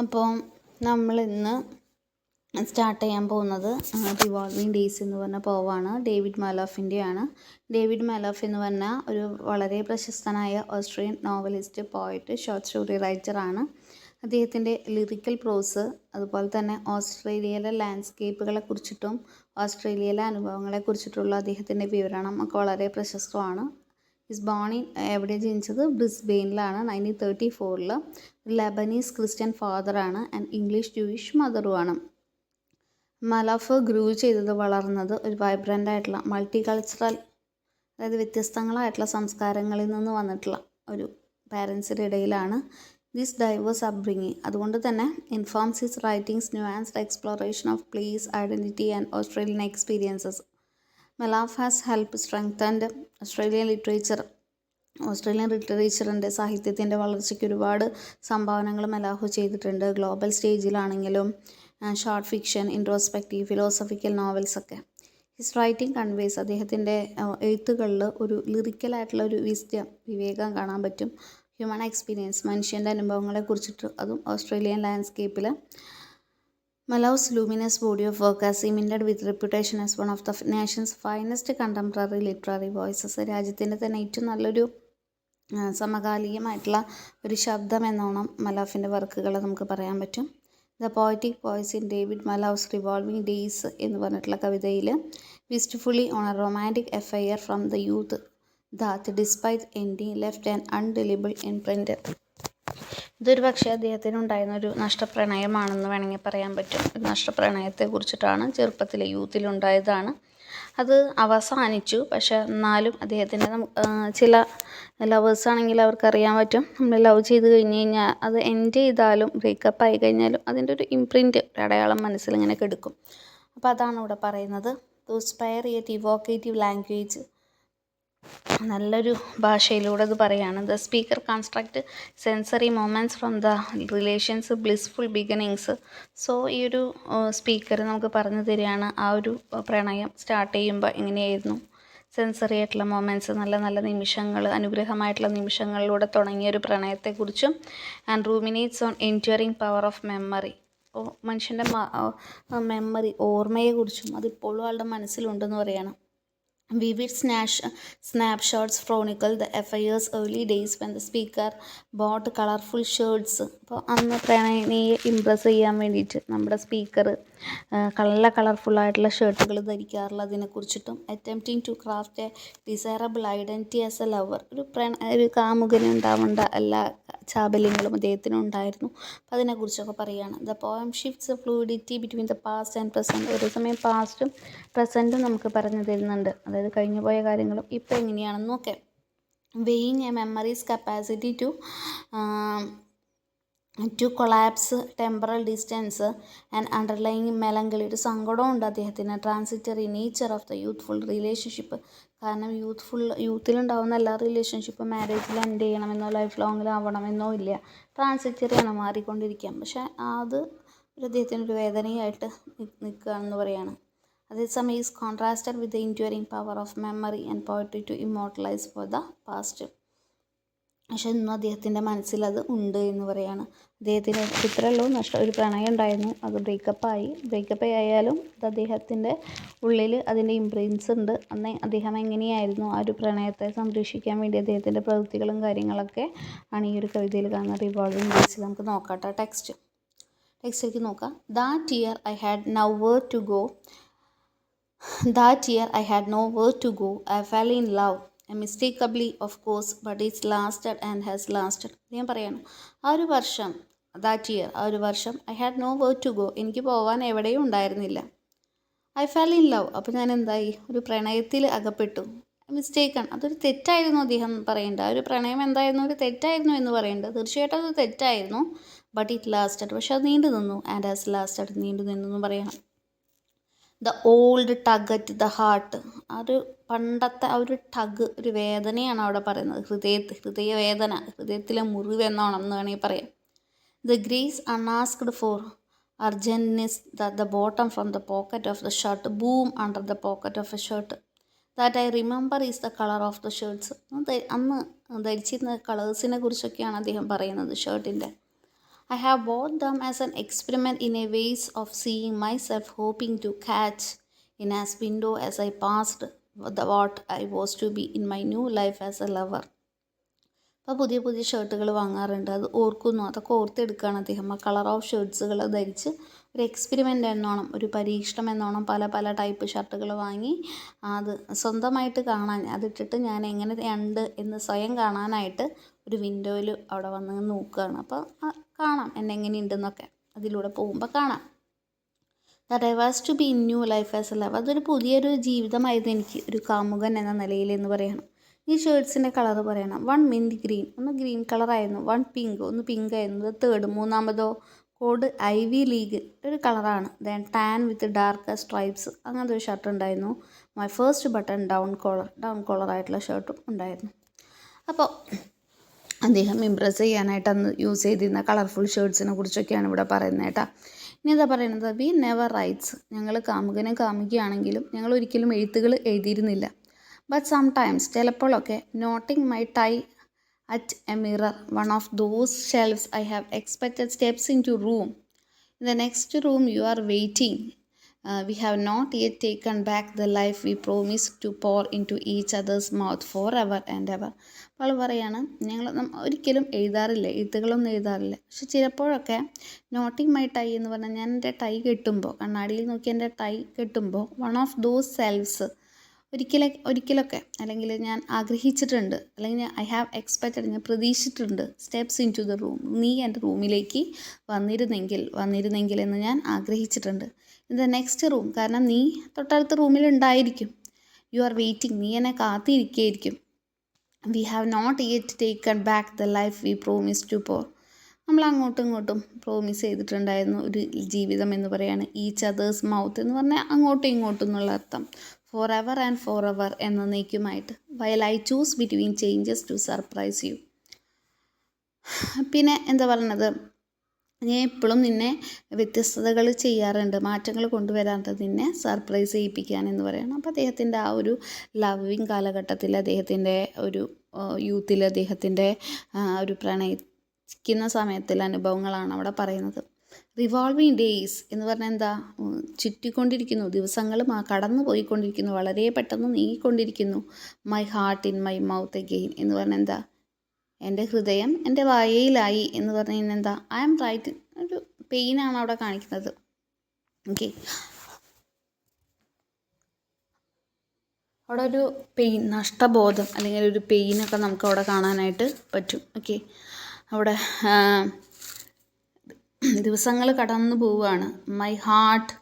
അപ്പോൾ നമ്മളിന്ന് സ്റ്റാർട്ട് ചെയ്യാൻ പോകുന്നത് റിവോൾവിംഗ് ഡേയ്സ് എന്ന് പറഞ്ഞ പോവാണ്. ഡേവിഡ് മാലോഫിൻ്റെയാണ്. ഡേവിഡ് മാലോഫ് എന്ന് പറഞ്ഞാൽ ഒരു വളരെ പ്രശസ്തനായ Austrian novelist, poet, short story റൈറ്ററാണ്. അദ്ദേഹത്തിൻ്റെ ലിറിക്കൽ പ്രോസ്, അതുപോലെ തന്നെ ഓസ്ട്രേലിയയിലെ ലാൻഡ്സ്കേപ്പുകളെ കുറിച്ചിട്ടും ഓസ്ട്രേലിയയിലെ അനുഭവങ്ങളെ കുറിച്ചിട്ടുള്ള അദ്ദേഹത്തിൻ്റെ വിവരണം ഒക്കെ വളരെ പ്രശസ്തമാണ്. ഇസ് ബോൺ ഇൻ എവിടെ ജനിച്ചത്? ബ്രിസ്ബെയിനിലാണ് 1934. ലബനീസ് ക്രിസ്ത്യൻ ഫാദറാണ് ആൻഡ് ഇംഗ്ലീഷ് ജൂയിഷ് മദറുമാണ്. മാലോഫ് ഗ്രൂ ചെയ്തത്, വളർന്നത് ഒരു വൈബ്രൻ്റ് ആയിട്ടുള്ള മൾട്ടി കൾച്ചറൽ, അതായത് വ്യത്യസ്തങ്ങളായിട്ടുള്ള സംസ്കാരങ്ങളിൽ നിന്ന് വന്നിട്ടുള്ള ഒരു പാരൻസിൻ്റെ ഇടയിലാണ്. ദിസ് ഡൈവേഴ്സ് അപ്ബ്രിങ്ങിങ് അതുകൊണ്ട് തന്നെ informs his writings nuanced exploration of place, identity and Australian experiences. Malouf has help strengthened Australian literature. Australian ലിറ്ററേച്ചറിൻ്റെ സാഹിത്യത്തിൻ്റെ വളർച്ചയ്ക്ക് ഒരുപാട് സംഭാവനകൾ മാലോഫ് ചെയ്തിട്ടുണ്ട്. ഗ്ലോബൽ സ്റ്റേജിലാണെങ്കിലും ഷോർട്ട് ഫിക്ഷൻ, ഇൻട്രോസ്പെക്റ്റീവ്, ഫിലോസഫിക്കൽ നോവൽസൊക്കെ. ഹിസ് റൈറ്റിംഗ് കൺവേസ്, അദ്ദേഹത്തിൻ്റെ എഴുത്തുകളിൽ ഒരു ലിറിക്കലായിട്ടുള്ള ഒരു വിവേകം കാണാൻ പറ്റും. ഹ്യൂമൻ എക്സ്പീരിയൻസ്, മനുഷ്യൻ്റെ അനുഭവങ്ങളെ കുറിച്ചിട്ട്, അതും Australian ലാൻഡ്സ്കേപ്പിൽ. Malov's luminous body of work has cemented with reputation as one of the nation's finest contemporary literary voices. രാജ്യത്തിൻ്റെ തന്നെ ഏറ്റവും നല്ലൊരു സമകാലികമായിട്ടുള്ള ഒരു ശബ്ദം എന്നോണം മലോഫിൻ്റെ വർക്കുകൾ നമുക്ക് പറയാൻ പറ്റും. The poetic voice in David Malouf's revolving days എന്ന് പറഞ്ഞിട്ടുള്ള കവിതയിൽ wistfully on a romantic affair from the youth that despite ending left and indelible imprint. ഇതൊരു പക്ഷേ അദ്ദേഹത്തിനുണ്ടായിരുന്ന ഒരു നഷ്ടപ്രണയമാണെന്ന് വേണമെങ്കിൽ പറയാൻ പറ്റും. ഒരു നഷ്ടപ്രണയത്തെ കുറിച്ചിട്ടാണ്, ചെറുപ്പത്തിലെ യൂത്തിലുണ്ടായതാണ്. അത് അവസാനിച്ചു. പക്ഷെ എന്നാലും അദ്ദേഹത്തിൻ്റെ ചില ലവേഴ്സാണെങ്കിൽ അവർക്കറിയാൻ പറ്റും, നമ്മൾ ലവ് ചെയ്ത് കഴിഞ്ഞ് കഴിഞ്ഞാൽ അത് എൻഡ് ചെയ്താലും ബ്രേക്കപ്പ് ആയി കഴിഞ്ഞാലും അതിൻ്റെ ഒരു ഇംപ്രിൻറ്റ്, ഒരു അടയാളം മനസ്സിലിങ്ങനെ കെടുക്കും. അപ്പോൾ അതാണ് ഇവിടെ പറയുന്നത്. ടു സ്പയർ യെറ്റ് ഇവോക്കേറ്റീവ് ലാംഗ്വേജ്, നല്ലൊരു ഭാഷയിലൂടെ അത് പറയാണ്. The speaker construct sensory moments from the relations blissful beginnings. So ഈ ഒരു സ്പീക്കർ നമുക്ക് പറഞ്ഞു തരികയാണ് ആ ഒരു പ്രണയം സ്റ്റാർട്ട് ചെയ്യുമ്പോൾ എങ്ങനെയായിരുന്നു. സെൻസറി ആയിട്ടുള്ള മൊമെൻറ്റ്സ്, നല്ല നല്ല നിമിഷങ്ങൾ, അനുഗ്രഹമായിട്ടുള്ള നിമിഷങ്ങളിലൂടെ തുടങ്ങിയ ഒരു പ്രണയത്തെക്കുറിച്ചും. And ruminates on enduring power of memory, മനുഷ്യൻ്റെ മെമ്മറി, ഓർമ്മയെക്കുറിച്ചും അതിപ്പോഴും ആളുടെ മനസ്സിലുണ്ടെന്ന് പറയണം. Vivid snapshots chronicle the FIR's early days when the speaker bought colorful shirts. അപ്പോൾ അന്ന് പ്രണയിനിയെ ഇമ്പ്രസ് ചെയ്യാൻ വേണ്ടിയിട്ട് നമ്മുടെ സ്പീക്കർ നല്ല കളർഫുള്ളായിട്ടുള്ള ഷർട്ടുകൾ ധരിക്കാറുള്ളതിനെക്കുറിച്ചിട്ടും. Attempting to craft a desirable identity as a lover, ഒരു കാമുകന് ഉണ്ടാവേണ്ട എല്ലാ ചാബല്യങ്ങളും അദ്ദേഹത്തിനുണ്ടായിരുന്നു. അപ്പോൾ അതിനെക്കുറിച്ചൊക്കെ പറയുകയാണ്. The poem shifts fluidity between the past and present. ഒരു സമയം പാസ്റ്റും പ്രസൻറ്റും നമുക്ക് പറഞ്ഞു തരുന്നുണ്ട്, അതായത് കഴിഞ്ഞു പോയ കാര്യങ്ങളും ഇപ്പോൾ എങ്ങനെയാണെന്ന് നോക്കാം. Weighing a memories capacity to collapse temporal distance and underlying melancholy, ഒരു സങ്കടമുണ്ട് അദ്ദേഹത്തിന്. Transitory nature of the youthful relationship, കാരണം യൂത്തിലുണ്ടാവുന്ന എല്ലാ റിലേഷൻഷിപ്പും മാരേജിൽ എൻഡ് ചെയ്യണമെന്നോ ലൈഫ് ലോങ്ങിലാവണമെന്നോ ഇല്ല, ട്രാൻസിറ്ററിയാണ്, മാറിക്കൊണ്ടിരിക്കാം. പക്ഷെ അത് അദ്ദേഹത്തിനൊരു വേദനയായിട്ട് നിൽക്കുകയാണെന്ന് പറയാണ്. അതേസമയം is contrasted with the enduring power of memory and poetry to immortalise for the past. പക്ഷെ ഇന്നും അദ്ദേഹത്തിൻ്റെ മനസ്സിലത് ഉണ്ട് എന്ന് പറയാണ്. അദ്ദേഹത്തിന് ഇത്രയുള്ളൂ ഒരു പ്രണയം ഉണ്ടായിരുന്നു, അത് ബ്രേക്കപ്പ് ആയാലും അത് അദ്ദേഹത്തിൻ്റെ ഉള്ളിൽ അതിൻ്റെ ഇംപ്രിൻസ് ഉണ്ട്. അന്ന് അദ്ദേഹം എങ്ങനെയായിരുന്നു ആ ഒരു പ്രണയത്തെ സംരക്ഷിക്കാൻ വേണ്ടി അദ്ദേഹത്തിൻ്റെ പ്രവൃത്തികളും കാര്യങ്ങളൊക്കെ ആണ് ഈ ഒരു കവിതയിൽ കാണുന്ന റിവോൾവിംഗ് ഡേയ്സിൽ. നമുക്ക് നോക്കാം ടെക്സ്റ്റിലേക്ക് നോക്കാം. That year I had nowhere to go. I fell in love. Unmistakably, of course, but it's lasted and has lasted. ഞാൻ പറയണം, ആ ഒരു വർഷം I had nowhere to go. എനിക്ക് പോകാൻ എവിടെയും ഉണ്ടായിരുന്നില്ല. I fell in love. അപ്പോൾ ഞാൻ എന്തായി? ഒരു പ്രണയത്തിൽ അകപ്പെട്ടു. മിസ്റ്റേക്കൺ, അതൊരു തെറ്റായിരുന്നു അദ്ദേഹം പറയേണ്ടത്. ആ ഒരു പ്രണയം എന്തായിരുന്നു? ഒരു തെറ്റായിരുന്നു എന്ന് പറയേണ്ടത്. തീർച്ചയായിട്ടും അത് തെറ്റായിരുന്നു. ബട്ട് ഇറ്റ് ലാസ്റ്റഡ്, പക്ഷെ അത് നീണ്ടു നിന്നു. ആൻഡ് ഹാസ് ലാസ്റ്റഡ്, നീണ്ടു നിന്നു എന്ന് പറയണം. The old tug at the heart, ആ ഒരു പണ്ടത്തെ ആ ഒരു ടഗ്, ഒരു വേദനയാണ് അവിടെ പറയുന്നത്. ഹൃദയവേദന, ഹൃദയത്തിലെ മുറിവ് എന്നോണം എന്ന് വേണമെങ്കിൽ പറയാം. The grace unasked for urgentness the bottom from the pocket of the shirt boom under the pocket of a shirt that I remember is the colour of the shirts. അന്ന് ധരിച്ചിരുന്ന കളേഴ്സിനെ കുറിച്ചൊക്കെയാണ് അദ്ദേഹം പറയുന്നത്, ഷർട്ടിൻ്റെ. I have bought them as an experiment in a ways of seeing myself, hoping to catch in as window as I passed what I was to be in my new life as a lover. അപ്പോൾ പുതിയ പുതിയ ഷർട്ടുകൾ വാങ്ങാറുണ്ട്. അത് ഓർക്കുന്നു, അതൊക്കെ ഓർത്തെടുക്കുകയാണ് അദ്ദേഹം. ആ colour of ഷർട്ട്സുകൾ ധരിച്ച് ഒരു എക്സ്പെരിമെൻ്റ് എന്നോണം, ഒരു പരീക്ഷണം എന്നോണം പല പല ടൈപ്പ് ഷർട്ടുകൾ വാങ്ങി അത് സ്വന്തമായിട്ട് കാണാൻ, അതിട്ടിട്ട് ഞാൻ എങ്ങനെയുണ്ട് എന്ന് സ്വയം കാണാനായിട്ട് ഒരു വിൻഡോയിൽ അവിടെ വന്ന് നോക്കുകയാണ്. അപ്പോൾ കാണാം എന്നെ എങ്ങനെയുണ്ടെന്നൊക്കെ അതിലൂടെ പോകുമ്പോൾ കാണാം. That I was to be in new life as a love. അതൊരു പുതിയൊരു ജീവിതമായിരുന്നു എനിക്ക് ഒരു കാമുകൻ എന്ന നിലയിൽ എന്ന് പറയണം. ഈ ഷർട്ട്സിൻ്റെ കളർ പറയണം. 1 മിൻറ്റ് ഗ്രീൻ, ഒന്ന് ഗ്രീൻ കളറായിരുന്നു. 1 പിങ്ക്, ഒന്ന് പിങ്ക് ആയിരുന്നു. തേർഡ്, മൂന്നാമതോ കോഡ് ഐവി ലീഗ് ഒരു കളറാണ്. ദെൻ ടാൻ വിത്ത് ഡാർക്ക് സ്ട്രൈപ്സ്, അങ്ങനത്തെ ഒരു ഷർട്ട് ഉണ്ടായിരുന്നു. മൈ ഫസ്റ്റ് ബട്ടൺ ഡൗൺ കോളറായിട്ടുള്ള ഷർട്ടും ഉണ്ടായിരുന്നു. അപ്പോൾ അദ്ദേഹം ഇംപ്രസ് ചെയ്യാനായിട്ട് അന്ന് യൂസ് ചെയ്തിരുന്ന കളർഫുൾ ഷർട്ട്സിനെ കുറിച്ചൊക്കെയാണ് ഇവിടെ പറയുന്നത് കേട്ടോ. ഇനി എന്താ പറയുന്നത്, വി നെവർ റൈറ്റ്സ്, ഞങ്ങൾ കാമുകനെ കാമുകയാണെങ്കിലും ഞങ്ങൾ ഒരിക്കലും എഴുത്തുകൾ എഴുതിയിരുന്നില്ല. ബട്ട് സംടൈംസ്, ചിലപ്പോഴൊക്കെ, knotting my tie at a mirror, one of those shelves I have expected steps in to room, in the next room you are waiting, we have not yet taken back the life we promise to pour into each other's mouth for ever and ever. അപ്പോൾ പറയാണ്, ഞങ്ങൾ ഒരിക്കലും എഴുതാറില്ല, എഴുത്തുകളൊന്നും എഴുതാറില്ല. പക്ഷെ ചിലപ്പോഴൊക്കെ knotting my tie എന്ന് പറഞ്ഞാൽ ഞാൻ എൻ്റെ ടൈ കെട്ടുമ്പോൾ, കണ്ണാടിയിൽ നോക്കി എൻ്റെ ടൈ കെട്ടുമ്പോൾ, വൺ ഓഫ് ദോസ് സെൽഫ്സ്, ഒരിക്കലൊക്കെ, അല്ലെങ്കിൽ ഞാൻ ആഗ്രഹിച്ചിട്ടുണ്ട്, അല്ലെങ്കിൽ ഐ ഹാവ് എക്സ്പെക്റ്റഡ്, ഞാൻ പ്രതീക്ഷിച്ചിട്ടുണ്ട്, steps in to the room, നീ എൻ്റെ റൂമിലേക്ക് വന്നിരുന്നെങ്കിൽ എന്ന് ഞാൻ ആഗ്രഹിച്ചിട്ടുണ്ട്. ഇൻ ദ നെക്സ്റ്റ് റൂം, കാരണം നീ തൊട്ടടുത്ത റൂമിലുണ്ടായിരിക്കും. യു ആർ വെയിറ്റിംഗ്, നീ എന്നെ കാത്തിരിക്കുകയായിരിക്കും. We have not yet taken back the life we promise to pour, നമ്മൾ അങ്ങോട്ടും ഇങ്ങോട്ടും പ്രോമിസ് ചെയ്തിട്ടുണ്ടായിരുന്നു ഒരു ജീവിതം എന്ന് പറയുകയാണ്. ഈച്ച് അതേഴ്സ് മൗത്ത് എന്ന് പറഞ്ഞാൽ അങ്ങോട്ടും ഇങ്ങോട്ടും എന്നുള്ള അർത്ഥം. For ever and for ever എന്നേക്കുമായിട്ട്. While I choose between changes to surprise you. പിന്നെ എന്താ പറയുന്നത്, ഞാൻ എപ്പോഴും നിന്നെ വ്യത്യസ്തതകൾ ചെയ്യാറുണ്ട്, മാറ്റങ്ങൾ കൊണ്ടുവരാറുണ്ട്, നിന്നെ സർപ്രൈസ് ചെയ്യിപ്പിക്കാൻ എന്ന് പറയണം. അപ്പോൾ അദ്ദേഹത്തിൻ്റെ ആ ഒരു ലവിങ് കാലഘട്ടത്തിൽ, അദ്ദേഹത്തിൻ്റെ ഒരു യൂത്തിൽ, അദ്ദേഹത്തിൻ്റെ ഒരു പ്രണയിക്കുന്ന സമയത്തുള്ള അനുഭവങ്ങളാണ് അവിടെ പറയുന്നത്. റിവോൾവിങ് ഡേയ്സ് എന്ന് പറഞ്ഞാൽ എന്താ, ചുറ്റിക്കൊണ്ടിരിക്കുന്നു, ദിവസങ്ങൾ കടന്നു പോയിക്കൊണ്ടിരിക്കുന്നു, വളരെ പെട്ടെന്ന് നീങ്ങിക്കൊണ്ടിരിക്കുന്നു. My heart in my mouth again എന്ന് പറഞ്ഞാൽ എന്താ, എൻ്റെ ഹൃദയം എൻ്റെ വായയിലായി എന്ന് പറഞ്ഞു കഴിഞ്ഞാൽ എന്താ, ഐ ആം റൈറ്റ്, ഒരു പെയിനാണ് അവിടെ കാണിക്കുന്നത്. ഓക്കെ, അവിടെ ഒരു പെയിൻ, നഷ്ടബോധം അല്ലെങ്കിൽ ഒരു പെയിനൊക്കെ നമുക്ക് അവിടെ കാണാനായിട്ട് പറ്റും. ഓക്കെ, അവിടെ ദിവസങ്ങൾ കടന്നു പോവുകയാണ്. My heart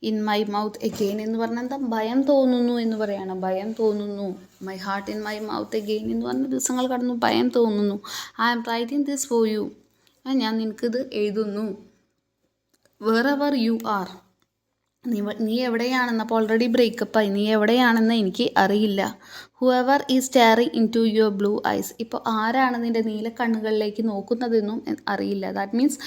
in my mouth again എന്ന് പറഞ്ഞാൽ എന്താ, ഭയം തോന്നുന്നു എന്ന് പറയാണ്. ഭയം തോന്നുന്നു. My heart in my mouth again എന്ന് പറഞ്ഞാൽ ദിവസങ്ങൾ കടന്നു, ഭയം തോന്നുന്നു. I am writing this for you, ഞാൻ നിനക്കിത് എഴുതുന്നു. വേർ എവർ യു ആർ, നീ എവിടെയാണെന്ന്, അപ്പോൾ ഓൾറെഡി ബ്രേക്കപ്പായി, നീ എവിടെയാണെന്ന് എനിക്ക് അറിയില്ല. Whoever is staring in to your blue eyes, ഇപ്പോൾ ആരാണ് നിൻ്റെ നീല കണ്ണുകളിലേക്ക് നോക്കുന്നതെന്നും അറിയില്ല. ദാറ്റ് മീൻസ്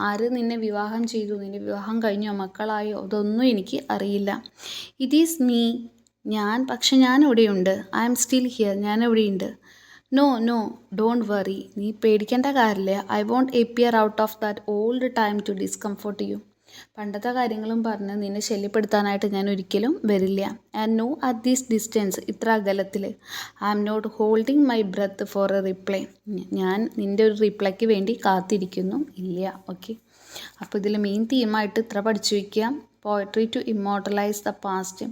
ആര് നിന്നെ വിവാഹം ചെയ്തു, നിൻ്റെ വിവാഹം കഴിഞ്ഞോ, മക്കളായോ, അതൊന്നും എനിക്ക് അറിയില്ല. ഇറ്റ് ഈസ് മീ, പക്ഷെ ഞാൻ ഇവിടെയുണ്ട്. ഐ ആം സ്റ്റിൽ ഹിയർ, ഞാൻ ഇവിടെയുണ്ട്. നോ ഡോണ്ട് വറി, നീ പേടിക്കേണ്ട കാര്യമില്ല. I won't appear out of that old time to discomfort you, പണ്ടത്തെ കാര്യങ്ങളും പറഞ്ഞ് നിന്നെ ശല്യപ്പെടുത്താനായിട്ട് ഞാൻ ഒരിക്കലും വരില്ല. And no at this distance, ഇത്ര അകലത്തിൽ, I am not holding my breath for a reply, ഞാൻ നിൻ്റെ ഒരു റിപ്ലൈക്ക് വേണ്ടി കാത്തിരിക്കുന്നു ഇല്ല. ഓക്കെ, അപ്പോൾ ഇതിൽ മെയിൻ തീമായിട്ട് ഇത്ര പഠിച്ചു വയ്ക്കുക. Poetry to immortalise the past,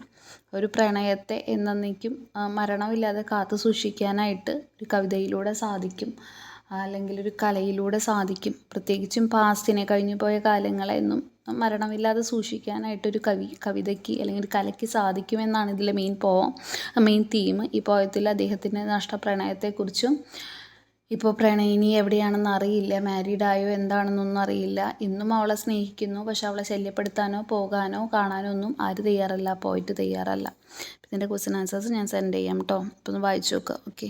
ഒരു പ്രണയത്തെ എന്നേക്കും മരണമില്ലാതെ കാത്തു സൂക്ഷിക്കാനായിട്ട് ഒരു കവിതയിലൂടെ സാധിക്കും, അല്ലെങ്കിൽ ഒരു കലയിലൂടെ സാധിക്കും. പ്രത്യേകിച്ചും പാസ്റ്റിനെ, കഴിഞ്ഞു പോയ കാലങ്ങളെന്നും മരണമില്ലാതെ സൂക്ഷിക്കാനായിട്ടൊരു കവിതയ്ക്ക് അല്ലെങ്കിൽ ഒരു കലയ്ക്ക് സാധിക്കുമെന്നാണ് ഇതിലെ മെയിൻ തീം. ഈ പോയത്തിൽ അദ്ദേഹത്തിൻ്റെ നഷ്ടപ്രണയത്തെക്കുറിച്ചും, ഇപ്പോൾ പ്രണയിനി എവിടെയാണെന്ന് അറിയില്ല, മാരീഡായോ എന്താണെന്നൊന്നും അറിയില്ല, ഇന്നും അവളെ സ്നേഹിക്കുന്നു, പക്ഷെ അവളെ ശല്യപ്പെടുത്താനോ പോകാനോ കാണാനോ ഒന്നും ആര് തയ്യാറല്ല, പോയിട്ട് തയ്യാറല്ല. ഇതിൻ്റെ ക്വസ്റ്റ്യൻ ആൻസേഴ്സ് ഞാൻ സെൻഡ് ചെയ്യാം കേട്ടോ, അപ്പോൾ ഒന്ന് വായിച്ചു നോക്കുക. ഓക്കെ.